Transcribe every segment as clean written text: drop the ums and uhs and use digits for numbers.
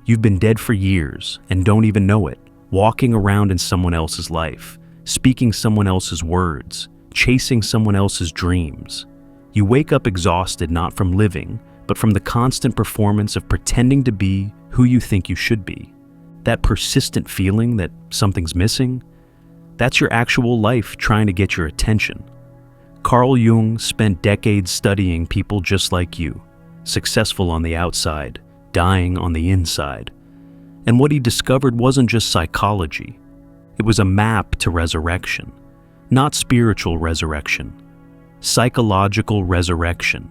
You've been dead for years and don't even know it, walking around in someone else's life, speaking someone else's words, chasing someone else's dreams. You wake up exhausted not from living, but from the constant performance of pretending to be who you think you should be. That persistent feeling that something's missing, that's your actual life trying to get your attention. Carl Jung spent decades studying people just like you, successful on the outside, dying on the inside. And what he discovered wasn't just psychology. It was a map to resurrection, not spiritual resurrection, psychological resurrection.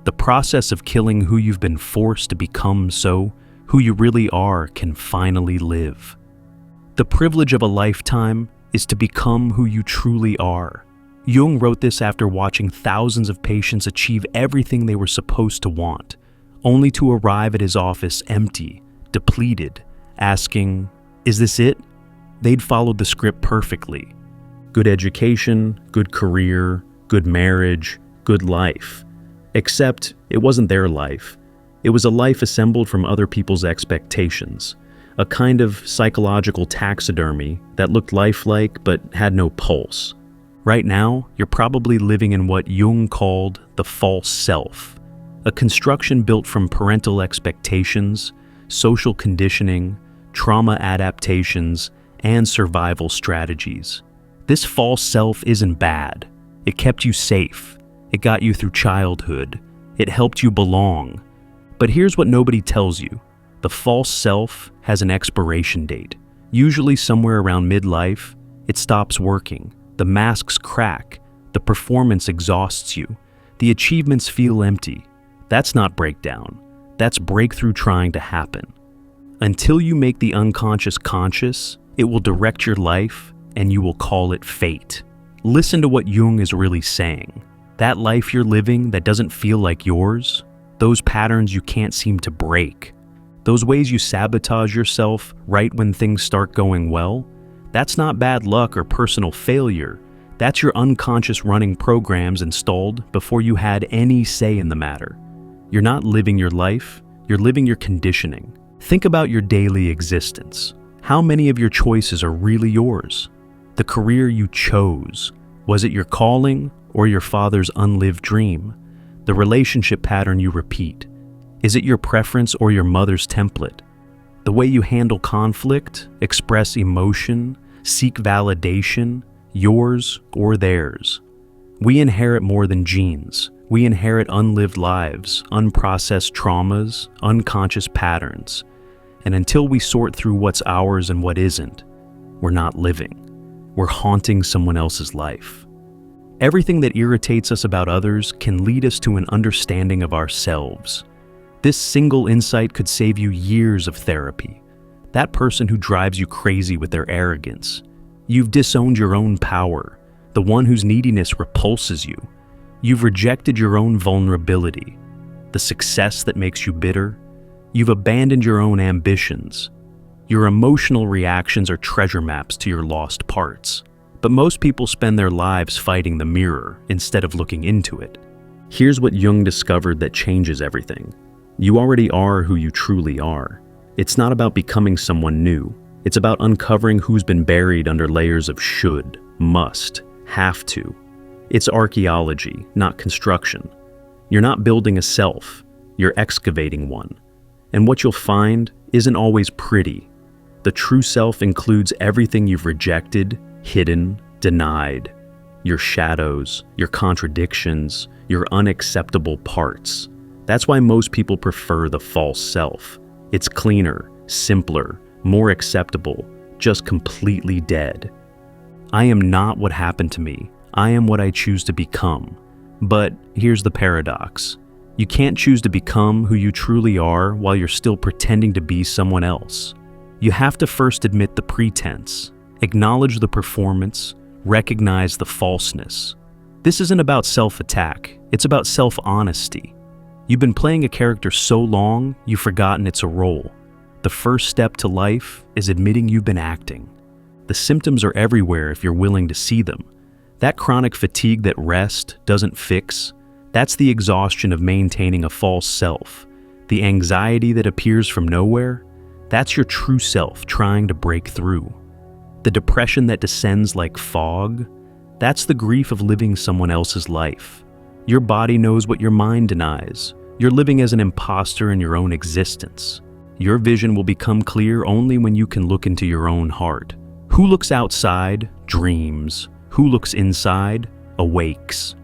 The process of killing who you've been forced to become so who you really are can finally live. The privilege of a lifetime is to become who you truly are. Jung wrote this after watching thousands of patients achieve everything they were supposed to want, only to arrive at his office empty, depleted, asking, "Is this it?" They'd followed the script perfectly. Good education, good career, good marriage, good life. Except it wasn't their life. It was a life assembled from other people's expectations, a kind of psychological taxidermy that looked lifelike but had no pulse. Right now, you're probably living in what Jung called the false self, a construction built from parental expectations, social conditioning, trauma adaptations, and survival strategies. This false self isn't bad. It kept you safe. It got you through childhood. It helped you belong. But here's what nobody tells you. The false self has an expiration date. Usually somewhere around midlife, it stops working. The masks crack. The performance exhausts you. The achievements feel empty. That's not breakdown. That's breakthrough trying to happen. Until you make the unconscious conscious, it will direct your life and you will call it fate. Listen to what Jung is really saying. That life you're living that doesn't feel like yours, those patterns you can't seem to break, those ways you sabotage yourself right when things start going well, that's not bad luck or personal failure. That's your unconscious running programs installed before you had any say in the matter. You're not living your life, you're living your conditioning. Think about your daily existence. How many of your choices are really yours? The career you chose, was it your calling or your father's unlived dream? The relationship pattern you repeat, is it your preference or your mother's template? The way you handle conflict, express emotion, seek validation, yours or theirs. We inherit more than genes. We inherit unlived lives, unprocessed traumas, unconscious patterns. And until we sort through what's ours and what isn't, we're not living. We're haunting someone else's life. Everything that irritates us about others can lead us to an understanding of ourselves. This single insight could save you years of therapy. That person who drives you crazy with their arrogance. You've disowned your own power, the one whose neediness repulses you. You've rejected your own vulnerability, the success that makes you bitter. You've abandoned your own ambitions. Your emotional reactions are treasure maps to your lost parts. But most people spend their lives fighting the mirror instead of looking into it. Here's what Jung discovered that changes everything. You already are who you truly are. It's not about becoming someone new. It's about uncovering who's been buried under layers of should, must, have to. It's archaeology, not construction. You're not building a self, you're excavating one. And what you'll find isn't always pretty. The true self includes everything you've rejected, hidden, denied. Your shadows, your contradictions, your unacceptable parts. That's why most people prefer the false self. It's cleaner, simpler, more acceptable, just completely dead. I am not what happened to me. I am what I choose to become. But here's the paradox. You can't choose to become who you truly are while you're still pretending to be someone else. You have to first admit the pretense, acknowledge the performance, recognize the falseness. This isn't about self-attack, it's about self-honesty. You've been playing a character so long, you've forgotten it's a role. The first step to life is admitting you've been acting. The symptoms are everywhere if you're willing to see them. That chronic fatigue that rest doesn't fix, that's the exhaustion of maintaining a false self. The anxiety that appears from nowhere, That's your true self trying to break through. The depression that descends like fog, that's the grief of living someone else's life. Your body knows what your mind denies. You're living as an imposter in your own existence. Your vision will become clear only when you can look into your own heart. Who looks outside dreams. Who looks inside awakes.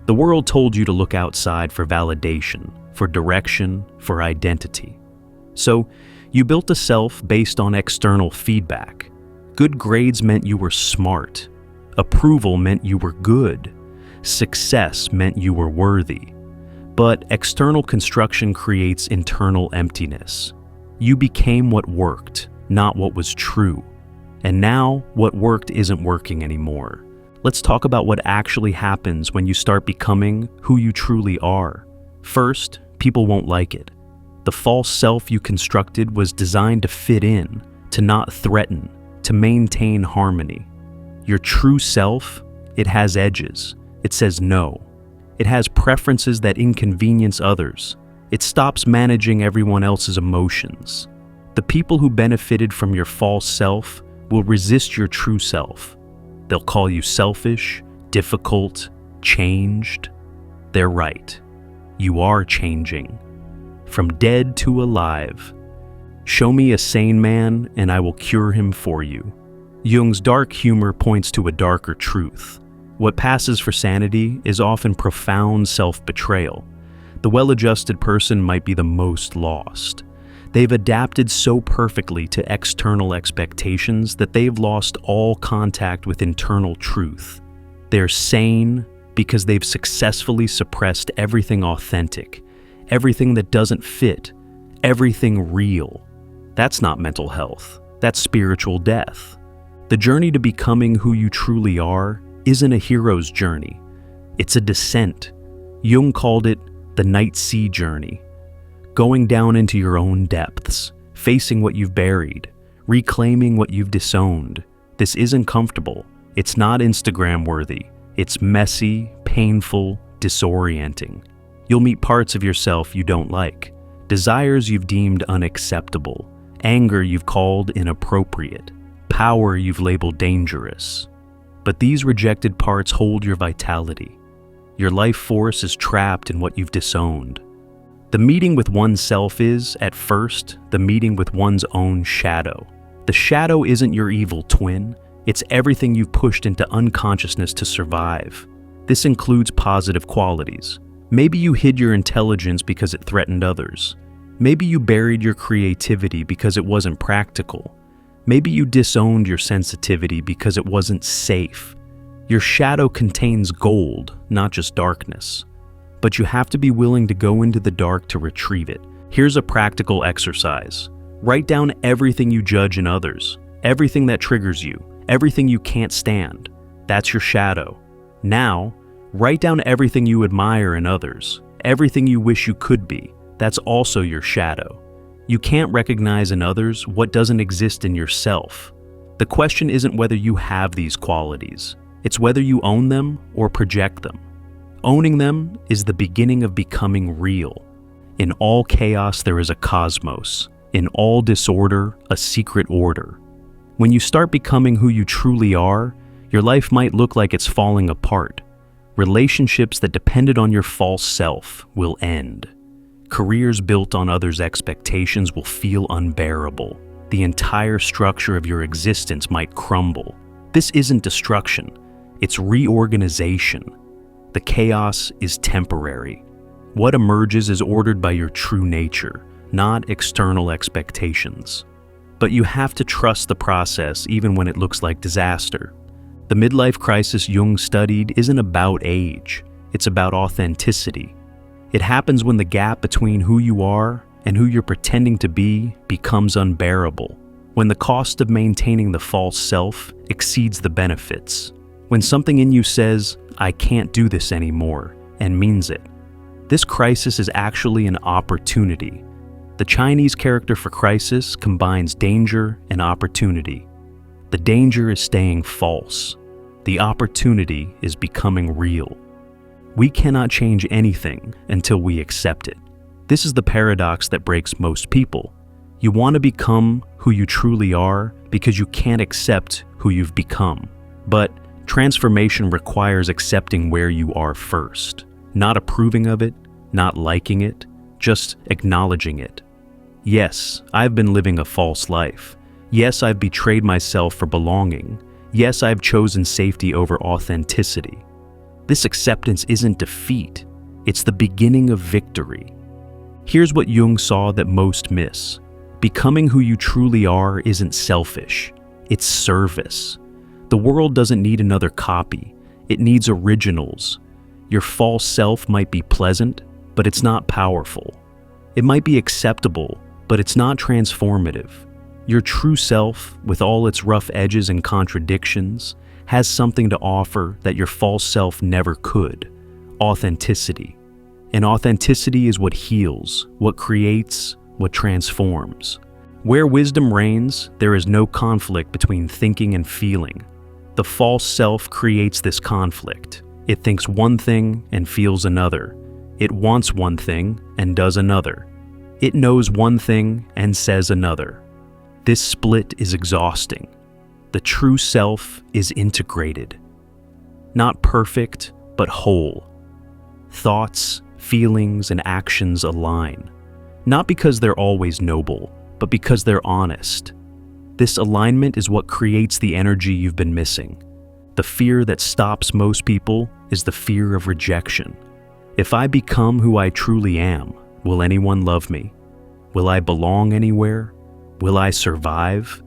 The world told you to look outside for validation, for direction, for identity. So, you built a self based on external feedback. Good grades meant you were smart. Approval meant you were good. Success meant you were worthy. But external construction creates internal emptiness. You became what worked, not what was true. And now, what worked isn't working anymore. Let's talk about what actually happens when you start becoming who you truly are. First, people won't like it. The false self you constructed was designed to fit in, to not threaten, to maintain harmony. Your true self, it has edges. It says no. It has preferences that inconvenience others. It stops managing everyone else's emotions. The people who benefited from your false self will resist your true self. They'll call you selfish, difficult, changed. They're right. You are changing. From dead to alive. Show me a sane man and I will cure him for you. Jung's dark humor points to a darker truth. What passes for sanity is often profound self-betrayal. The well-adjusted person might be the most lost. They've adapted so perfectly to external expectations that they've lost all contact with internal truth. They're sane because they've successfully suppressed everything authentic, everything that doesn't fit, everything real. That's not mental health. That's spiritual death. The journey to becoming who you truly are isn't a hero's journey. It's a descent. Jung called it the night sea journey. Going down into your own depths, facing what you've buried, reclaiming what you've disowned. This isn't comfortable. It's not Instagram-worthy. It's messy, painful, disorienting. You'll meet parts of yourself you don't like, desires you've deemed unacceptable, anger you've called inappropriate, power you've labeled dangerous. But these rejected parts hold your vitality. Your life force is trapped in what you've disowned. The meeting with oneself is, at first, the meeting with one's own shadow. The shadow isn't your evil twin. It's everything you've pushed into unconsciousness to survive. This includes positive qualities. Maybe you hid your intelligence because it threatened others. Maybe you buried your creativity because it wasn't practical. Maybe you disowned your sensitivity because it wasn't safe. Your shadow contains gold, not just darkness. But you have to be willing to go into the dark to retrieve it. Here's a practical exercise. Write down everything you judge in others, everything that triggers you, everything you can't stand. That's your shadow. Now, write down everything you admire in others, everything you wish you could be. That's also your shadow. You can't recognize in others what doesn't exist in yourself. The question isn't whether you have these qualities. It's whether you own them or project them. Owning them is the beginning of becoming real. In all chaos, there is a cosmos. In all disorder, a secret order. When you start becoming who you truly are, your life might look like it's falling apart. Relationships that depended on your false self will end. Careers built on others' expectations will feel unbearable. The entire structure of your existence might crumble. This isn't destruction. It's reorganization. The chaos is temporary. What emerges is ordered by your true nature, not external expectations. But you have to trust the process even when it looks like disaster. The midlife crisis Jung studied isn't about age. It's about authenticity. It happens when the gap between who you are and who you're pretending to be becomes unbearable. When the cost of maintaining the false self exceeds the benefits. When something in you says, "I can't do this anymore," and means it. This crisis is actually an opportunity. The Chinese character for crisis combines danger and opportunity. The danger is staying false. The opportunity is becoming real. We cannot change anything until we accept it. This is the paradox that breaks most people. You want to become who you truly are because you can't accept who you've become. But transformation requires accepting where you are first, not approving of it, not liking it, just acknowledging it. Yes, I've been living a false life. Yes, I've betrayed myself for belonging. Yes, I've chosen safety over authenticity. This acceptance isn't defeat, it's the beginning of victory. Here's what Jung saw that most miss. Becoming who you truly are isn't selfish, it's service. The world doesn't need another copy, it needs originals. Your false self might be pleasant, but it's not powerful. It might be acceptable, but it's not transformative. Your true self, with all its rough edges and contradictions, has something to offer that your false self never could: authenticity. And authenticity is what heals, what creates, what transforms. Where wisdom reigns, there is no conflict between thinking and feeling. The false self creates this conflict. It thinks one thing and feels another. It wants one thing and does another. It knows one thing and says another. This split is exhausting. The true self is integrated. Not perfect, but whole. Thoughts, feelings, and actions align. Not because they're always noble, but because they're honest. This alignment is what creates the energy you've been missing. The fear that stops most people is the fear of rejection. If I become who I truly am, will anyone love me? Will I belong anywhere? Will I survive?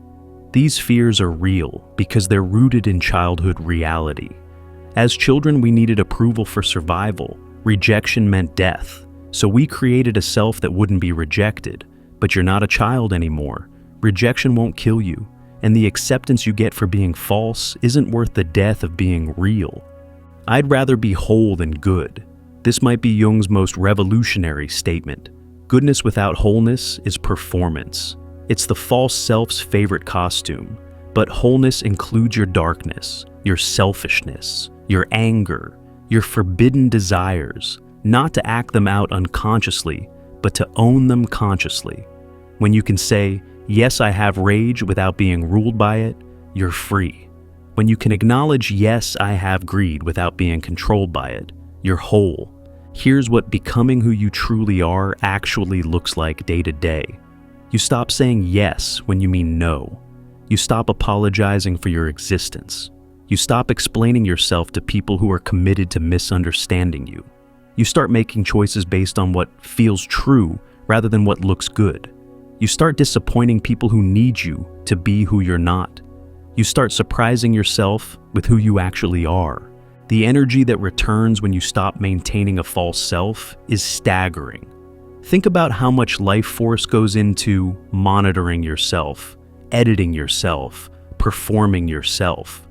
These fears are real because they're rooted in childhood reality. As children, we needed approval for survival. Rejection meant death. So we created a self that wouldn't be rejected. But you're not a child anymore. Rejection won't kill you. And the acceptance you get for being false isn't worth the death of being real. I'd rather be whole than good. This might be Jung's most revolutionary statement. Goodness without wholeness is performance. It's the false self's favorite costume. But wholeness includes your darkness, your selfishness, your anger, your forbidden desires, not to act them out unconsciously, but to own them consciously. When you can say, yes, I have rage without being ruled by it, you're free. When you can acknowledge, yes, I have greed without being controlled by it, you're whole. Here's what becoming who you truly are actually looks like day to day. You stop saying yes when you mean no. You stop apologizing for your existence. You stop explaining yourself to people who are committed to misunderstanding you. You start making choices based on what feels true rather than what looks good. You start disappointing people who need you to be who you're not. You start surprising yourself with who you actually are. The energy that returns when you stop maintaining a false self is staggering. Think about how much life force goes into monitoring yourself, editing yourself, performing yourself.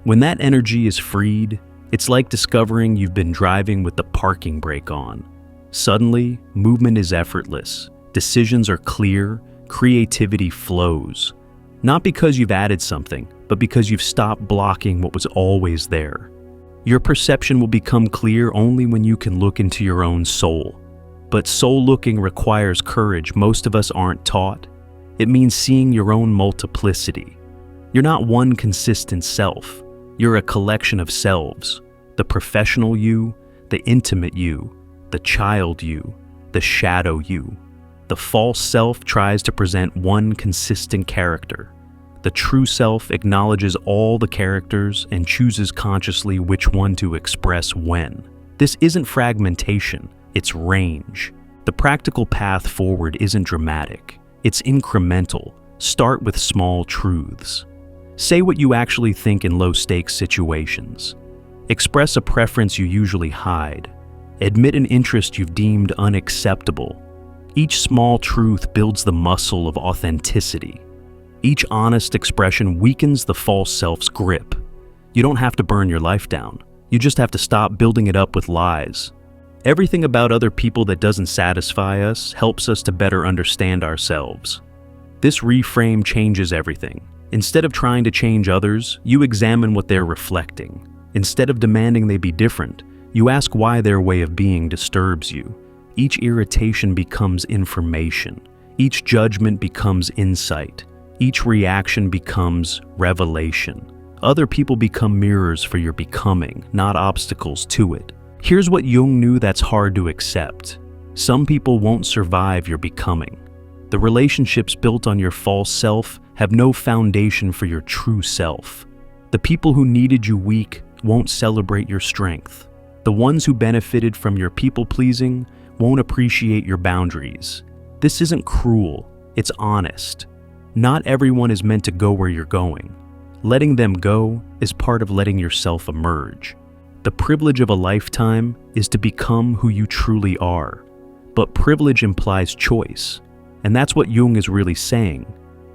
When that energy is freed, it's like discovering you've been driving with the parking brake on. Suddenly, movement is effortless, decisions are clear, creativity flows. Not because you've added something, but because you've stopped blocking what was always there. Your perception will become clear only when you can look into your own soul. But soul looking requires courage most of us aren't taught. It means seeing your own multiplicity. You're not one consistent self. You're a collection of selves. The professional you, the intimate you, the child you, the shadow you. The false self tries to present one consistent character. The true self acknowledges all the characters and chooses consciously which one to express when. This isn't fragmentation, it's range. The practical path forward isn't dramatic, it's incremental. Start with small truths. Say what you actually think in low-stakes situations. Express a preference you usually hide. Admit an interest you've deemed unacceptable. Each small truth builds the muscle of authenticity. Each honest expression weakens the false self's grip. You don't have to burn your life down. You just have to stop building it up with lies. Everything about other people that doesn't satisfy us helps us to better understand ourselves. This reframe changes everything. Instead of trying to change others, you examine what they're reflecting. Instead of demanding they be different, you ask why their way of being disturbs you. Each irritation becomes information. Each judgment becomes insight. Each reaction becomes revelation. Other people become mirrors for your becoming, not obstacles to it. Here's what Jung knew that's hard to accept. Some people won't survive your becoming. The relationships built on your false self have no foundation for your true self. The people who needed you weak won't celebrate your strength. The ones who benefited from your people-pleasing won't appreciate your boundaries. This isn't cruel, it's honest. Not everyone is meant to go where you're going. Letting them go is part of letting yourself emerge. The privilege of a lifetime is to become who you truly are. But privilege implies choice, and that's what Jung is really saying.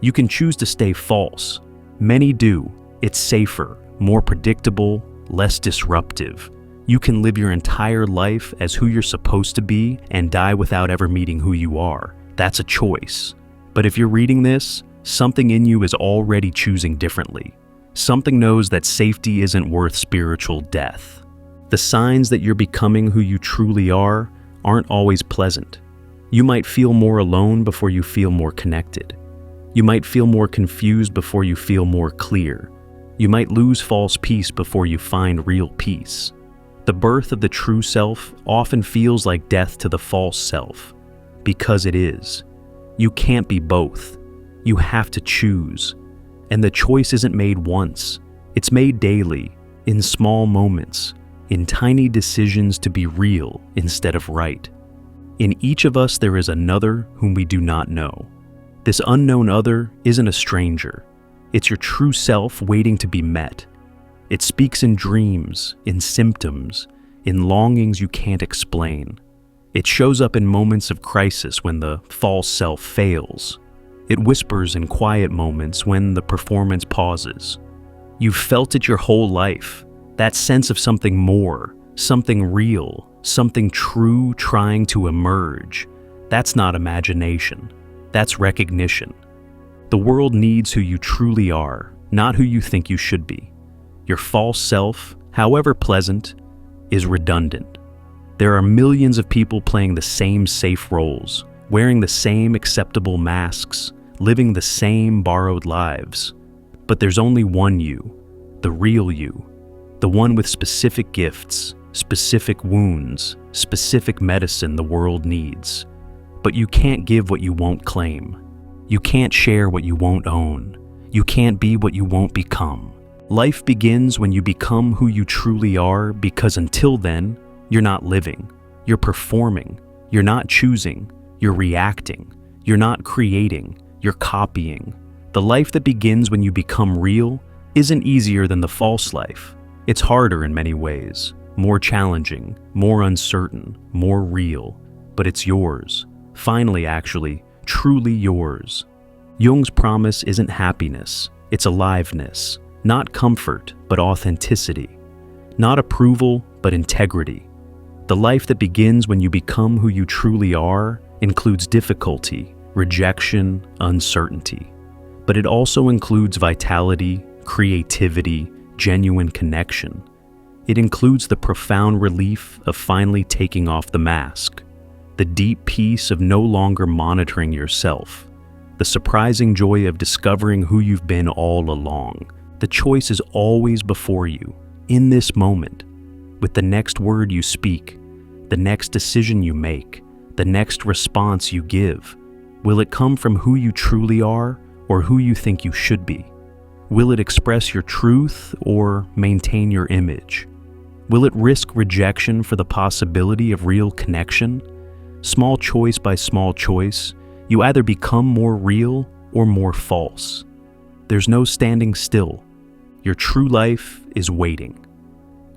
You can choose to stay false. Many do. It's safer, more predictable, less disruptive. You can live your entire life as who you're supposed to be and die without ever meeting who you are. That's a choice. But if you're reading this, something in you is already choosing differently. Something knows that safety isn't worth spiritual death. The signs that you're becoming who you truly are aren't always pleasant. You might feel more alone before you feel more connected. You might feel more confused before you feel more clear. You might lose false peace before you find real peace. The birth of the true self often feels like death to the false self, because it is. You can't be both. You have to choose. And the choice isn't made once. It's made daily, in small moments, in tiny decisions to be real instead of right. In each of us there is another whom we do not know. This unknown other isn't a stranger. It's your true self waiting to be met. It speaks in dreams, in symptoms, in longings you can't explain. It shows up in moments of crisis when the false self fails. It whispers in quiet moments when the performance pauses. You've felt it your whole life, that sense of something more, something real, something true trying to emerge. That's not imagination. That's recognition. The world needs who you truly are, not who you think you should be. Your false self, however pleasant, is redundant. There are millions of people playing the same safe roles, wearing the same acceptable masks, living the same borrowed lives. But there's only one you, the real you, the one with specific gifts, specific wounds, specific medicine the world needs. But you can't give what you won't claim. You can't share what you won't own. You can't be what you won't become. Life begins when you become who you truly are, because until then, you're not living. You're performing. You're not choosing. You're reacting. You're not creating. You're copying. The life that begins when you become real isn't easier than the false life. It's harder in many ways, more challenging, more uncertain, more real, but it's yours. Finally, actually, truly yours. Jung's promise isn't happiness, it's aliveness. Not comfort, but authenticity. Not approval, but integrity. The life that begins when you become who you truly are includes difficulty, rejection, uncertainty. But it also includes vitality, creativity, genuine connection. It includes the profound relief of finally taking off the mask, the deep peace of no longer monitoring yourself, the surprising joy of discovering who you've been all along. The choice is always before you, in this moment, with the next word you speak, the next decision you make, the next response you give. Will it come from who you truly are or who you think you should be? Will it express your truth or maintain your image? Will it risk rejection for the possibility of real connection? Small choice by small choice, you either become more real or more false. There's no standing still. Your true life is waiting.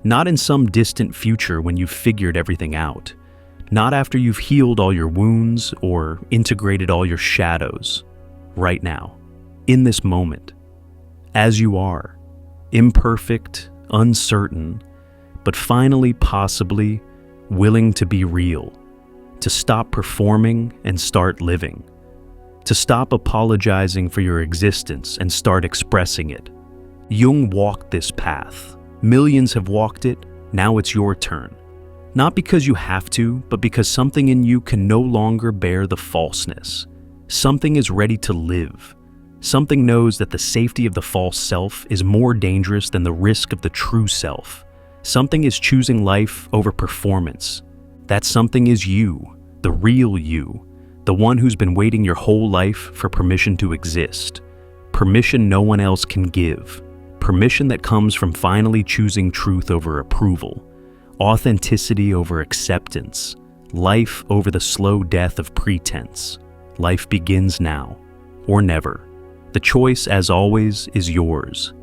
Not in some distant future when you've figured everything out. Not after you've healed all your wounds or integrated all your shadows. Right now, in this moment, as you are, imperfect, uncertain, but finally possibly willing to be real, to stop performing and start living, to stop apologizing for your existence and start expressing it. Jung walked this path. Millions have walked it, now it's your turn. Not because you have to, but because something in you can no longer bear the falseness. Something is ready to live. Something knows that the safety of the false self is more dangerous than the risk of the true self. Something is choosing life over performance. That something is you, the real you, the one who's been waiting your whole life for permission to exist. Permission no one else can give. Permission that comes from finally choosing truth over approval, authenticity over acceptance, life over the slow death of pretense. Life begins now, or never. The choice, as always, is yours.